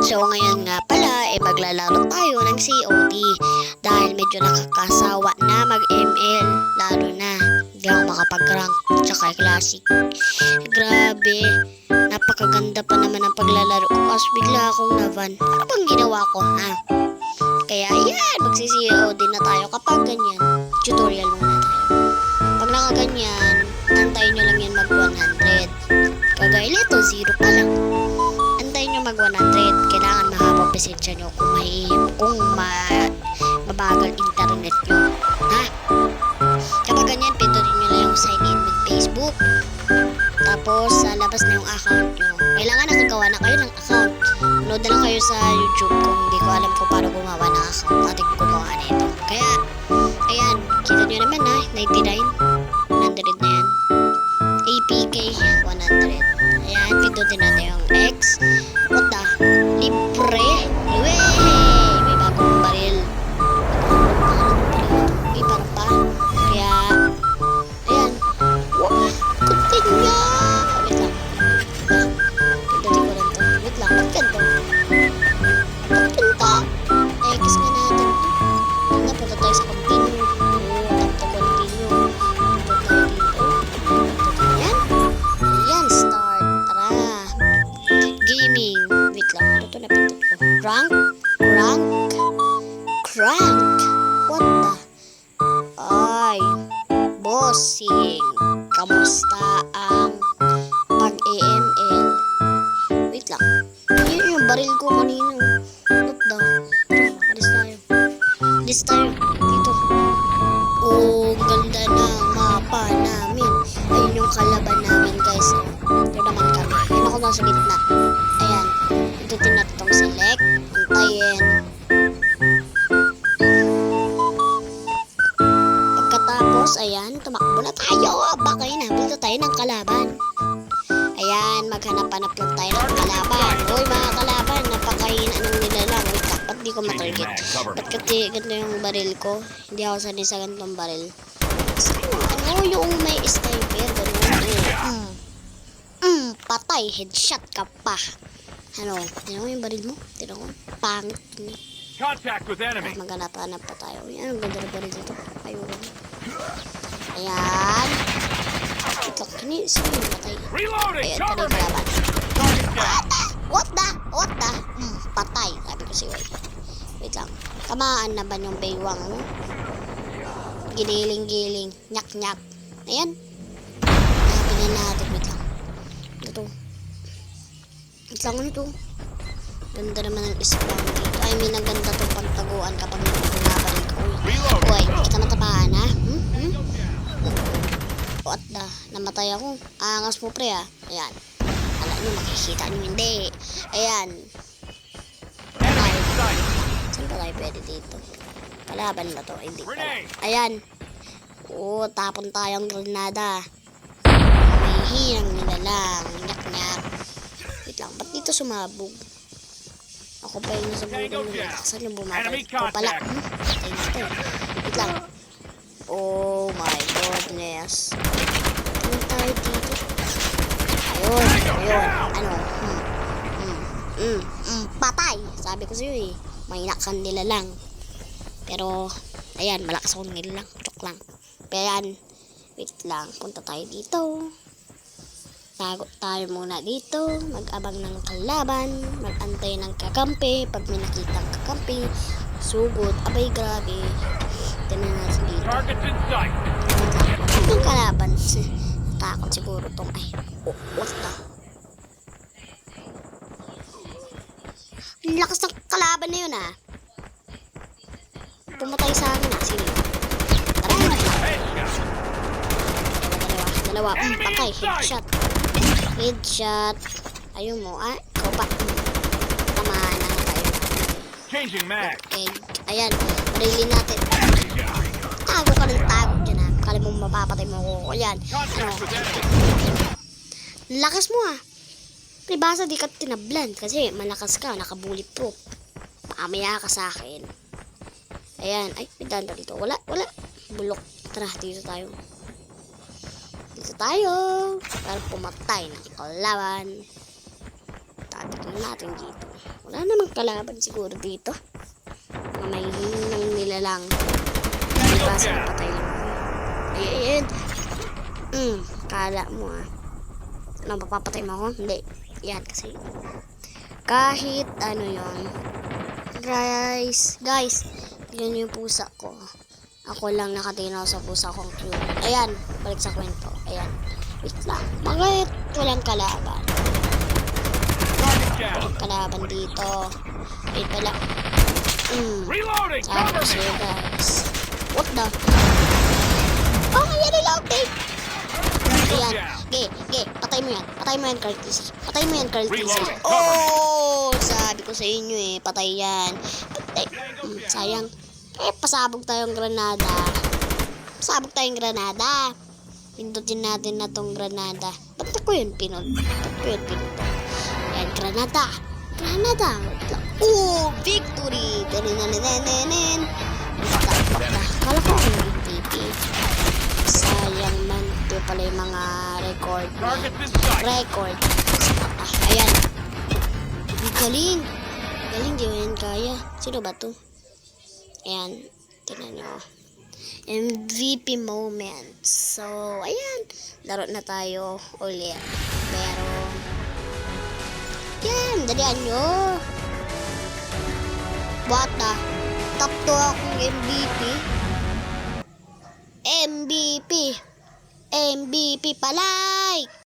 So ngayon nga pala, maglalaro tayo ng COD dahil medyo nakakasawa na mag-ML, lalo na hindi ako makapag-rank tsaka classic. Grabe, napakaganda pa naman ang paglalaro ko kasi bigla akong navan. Ano bang ginawa ko, ha? Kaya yan, magsi-COD na tayo kapag ganyan. Tutorial muna tayo. Pag nakaganyan, antayin nyo lang yan mag 100. Kagaya nito, 0 pa lang. Antayin nyo mag 100. Kailangan mahaba presensya nyo kung mabagal internet nyo. Ha? Kapag ganyan, pindutin nyo lang yung sign in with Facebook. Tapos, labas na yung account nyo. Kailangan nakagawa na kayo ng account. Nood na lang kayo sa YouTube kung hindi ko alam kung paano gumawa ng account. Ating gumawa nito. Kaya, ayan, kita nyo naman ha, 99, 100 na yan. APK, 100. Ayan, pindutin natin yung X. What the? Libre? Wey! May bagong baril. May parang pa. Kaya, ayan. Wow! Continue! Wait lang. Pindutin ko lang to. Wait lang, ba't ganito? Ba't ganito? X nga natin. Napunta tayo sa continue. Tap to continue. Punta tayo dito. Ayan. Ayan, start. Tara. Gaming. Wait lang. Ito na pinto ko. Rank. What the? Ay. Bossing. Kamusta ang pag-AML? Wait lang. Yun yung baril ko kanina. What the? Alis tayo. Dito. Oh, ganda ng mapa namin. Ayun yung kalaban namin, guys. Ito naman kami. Ayun ako nasa gitna. Ayan. Itutin natin itong select. Antayin. Pagkatapos, ayan, tumakbo na tayo. Baka hinabil na tayo ng kalaban. Ayan, maghanap-hanap lang tayo ng kalaban. Uy, mga kalaban, napakahina ng nilalang. Wait lang, ba't di ko matarget? Ba't kasi ganito yung baril ko? Hindi ako sanay sa ganitong baril. Ano yung may sniper? Patay, headshot ka pa. Ano, tinan mo yung baril mo? Tinan ko, pangit. Contact with enemy. Maghanap-hanap pa tayo. Ayan, ang ganda na baril dito. Ayun. Ayan. Ito, sino yung matay? Reloading! Ayan, Cover patay me! kalaban. What the? Patay. Sabi ko si Will. Wait lang. Tamaan na ba yung baywang mo? Giniling-giling. Nyak-nyak. Ayan. Hanapin na natin. Wait lang. Ito. Wait lang ito. Ganda naman ang spawn dito. I mean, ang ganda itong pagtaguan kapag nabalik ko. Uy, kita matapaan ha? What the? Namatay ako. Angas mo pre ha. Ayan. Alam nyo, makikita nyo hindi. Ayan. Saan ba tayo pwede dito? Kalaban ba to? Hindi pala. Ayan. Oo, tapon tayong granada. May hiyang nila lang. Nyak-nyak. Wait lang, ba't dito sumabog? Ako pa yung nasa buong nila. Saan yung bumabay? Ito pala. Patay na ito. Wait lang. Oh my goodness. Ano tayo dito? Ayun. Ano? Patay. Sabi ko sa'yo eh. May inakan nila lang. Pero, ayan, malakas akong nila lang. Joke lang. Pero ayan, wait lang. Punta tayo dito. Tago tayo muna dito. Mag-abang ng kalaban. Mag-antay ng kakampi. Pag may nakitang kakampi, sugod. Abay, grabe. Tignan natin dito. Targets in sight. Itong kalaban. Takot siguro tong ay. Oh, what the? Ang lakas ng kalaban na yun ah. Pumatay sa akin ah. Sige. Tara na. Dalawa. Patay. Headshot. Ayun mo. Ah, ikaw pa. Tamaan na tayo. Changing mag. Okay. Ayan. Marilin natin. Tago ka ng tago dyan ha. Kala mo mapapatay mo ko. Ayan. Ano? Lakas mo ah. Pribasa di ka tinablan. Kasi malakas ka. Naka-bulletproof. Mamaya ka sa akin. Ayan. Ay, may danda dito. Wala. Bulok. Tara, dito tayo. Para pumatay ng kalaban. Tatik na natin dito. Wala namang kalaban siguro dito. Mga may hininang nilalang. Hindi ba sa napatay lang ako? Ayan. Kala mo Ano, papapatay mo ako? Hindi. Yan kasi. Kahit ano yon. Guys, yan yung pusa ko. Ako lang nakatinaw sa pusa kong cute. Ayan, balik sa kwento. Ayan, wait lang. Bakit walang kalaban? Target down. Kalaban dito. Wait pala. Reloading. Sabi ko Cover me. sa'yo guys. What the? Oh, yan reloading. Ayan. Okay. Patay mo yan. Patay mo yan, Curtis. Patay mo yan, Curtis. Reloading. Oh, sabi ko sa inyo patay yan. Patay. Sayang. Pasabog tayong granada. Pindutin natin na tong granada. Ba't ko yun pinod? Yan, granada. Oh, victory! Basta. Kala ko ang MVP. Sayang man. Ito pala yung mga record. Target this site. Ayan. Galing, di mo yan kaya. Sino ba to? Ayan. Tignan nyo. MVP moments. So, ayan. Laro na tayo ulit. Pero, yan. Dalian nyo. What the? Top 2 akong MVP. MVP palay!